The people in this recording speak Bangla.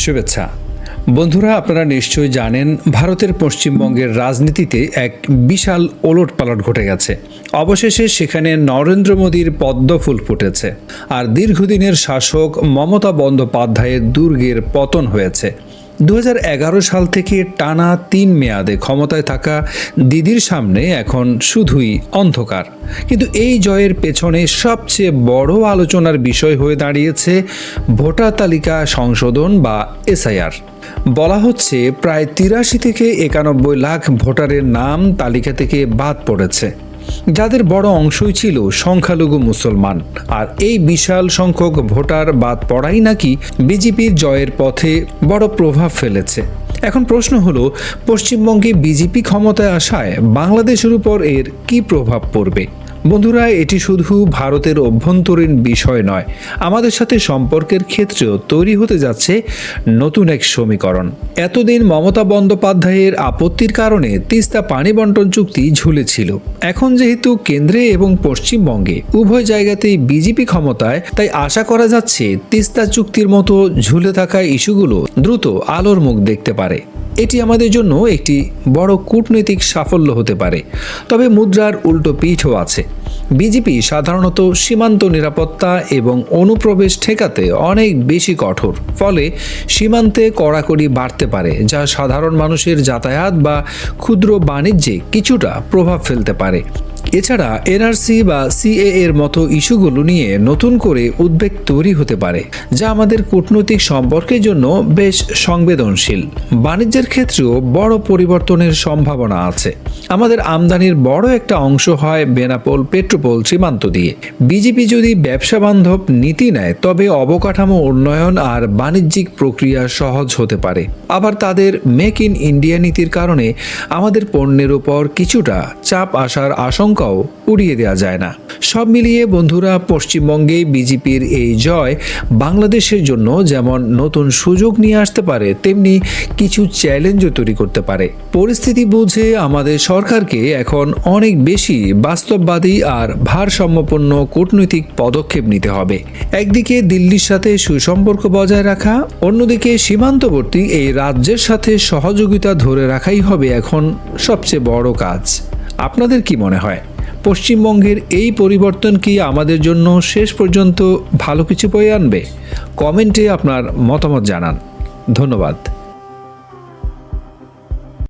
শুভেচ্ছা বন্ধুরা, আপনারা নিশ্চয়ই জানেন ভারতের পশ্চিমবঙ্গের রাজনীতিতে এক বিশাল ওলটপালট ঘটে গেছে। অবশেষে সেখানে নরেন্দ্র মোদীর পদ্মফুল ফুটেছে আর দীর্ঘদিনের শাসক মমতা বন্দ্যোপাধ্যায়ের দুর্গের পতন হয়েছে। 2011 সাল থেকে টানা 3 মেয়াদে ক্ষমতায় থাকা দিদির সামনে এখন শুধুই অন্ধকার। কিন্তু এই জয়ের পেছনে সবচেয়ে বড় আলোচনার বিষয় হয়ে দাঁড়িয়েছে ভোটার তালিকা সংশোধন বা এসআইআর। বলা হচ্ছে প্রায় 83 থেকে 91 লাখ ভোটারের নাম তালিকা থেকে বাদ পড়েছে, যাদের বড় অংশই ছিল সংখ্যালঘু মুসলমান। আর এই বিশাল সংখ্যক ভোটার বাদ পড়াই নাকি বিজেপির জয়ের পথে বড় প্রভাব ফেলেছে। এখন প্রশ্ন হলো, পশ্চিমবঙ্গে বিজেপি ক্ষমতায় আসায় বাংলাদেশের উপর এর কী প্রভাব পড়বে? বন্ধুরা, এটি শুধু ভারতের অভ্যন্তরীণ বিষয় নয়, আমাদের সাথে সম্পর্কের ক্ষেত্রেও তৈরি হতে যাচ্ছে নতুন এক সমীকরণ। এতদিন মমতা বন্দ্যোপাধ্যায়ের আপত্তির কারণে তিস্তা পানি বন্টন চুক্তি ঝুলেছিল। এখন যেহেতু কেন্দ্রে এবং পশ্চিমবঙ্গে উভয় জায়গাতেই বিজেপি ক্ষমতায়, তাই আশা করা যাচ্ছে তিস্তা চুক্তির মতো ঝুলে থাকা ইস্যুগুলো দ্রুত আলোর মুখ দেখতে পারে। এটি আমাদের জন্য একটি বড় কূটনৈতিক সাফল্য হতে পারে। তবে মুদ্রার উল্টো পিঠও আছে। বিজেপি সাধারণত সীমান্ত নিরাপত্তা এবং অনুপ্রবেশ ঠেকাতে অনেক বেশি কঠোর, ফলে সীমান্তে কড়াকড়ি বাড়তে পারে, যা সাধারণ মানুষের যাতায়াত বা ক্ষুদ্র বাণিজ্যে কিছুটা প্রভাব ফেলতে পারে। এছাড়া এনআরসি বা সিএ এর মতো ইস্যুগুলো নিয়ে নতুন করে উদ্বেগ তৈরি হতে পারে, যা আমাদের কূটনৈতিক সম্পর্কের জন্য বেশ সংবেদনশীল। বাণিজ্যের ক্ষেত্রেও বড় পরিবর্তনের সম্ভাবনা আছে। আমাদের আমদানির বড় একটা অংশ হয় বেনাপোল পেট্রোপোল সীমান্ত দিয়ে। বিজেপি যদি ব্যবসা বান্ধব নীতি নেয়, তবে অবকাঠামো উন্নয়ন আর বাণিজ্যিক প্রক্রিয়া সহজ হতে পারে। আবার তাদের মেক ইন ইন্ডিয়া নীতির কারণে আমাদের পণ্যের উপর কিছুটা চাপ আসার আশঙ্কাও উড়িয়ে দেওয়া যায় না। সব মিলিয়ে বন্ধুরা, পশ্চিমবঙ্গে বিজেপির এই জয় বাংলাদেশের জন্য যেমন নতুন সুযোগ নিয়ে আসতে পারে, তেমনি কিছু চ্যালেঞ্জও তৈরি করতে পারে। পরিস্থিতি বুঝে আমাদের সরকারকে এখন অনেক বেশি বাস্তববাদী আর ভারসাম্যপূর্ণ কূটনৈতিক পদক্ষেপ নিতে হবে। একদিকে দিল্লির সাথে সুসম্পর্ক বজায় রাখা, অন্যদিকে সীমান্তবর্তী এই রাজ্যের সাথে সহযোগিতা ধরে রাখাই হবে এখন সবচেয়ে বড় কাজ। আপনাদের কি মনে হয়, পশ্চিমবঙ্গের এই পরিবর্তন কি আমাদের জন্য শেষ পর্যন্ত ভালো কিছু বয়ে আনবে? কমেন্টে আপনার মতামত জানান। ধন্যবাদ।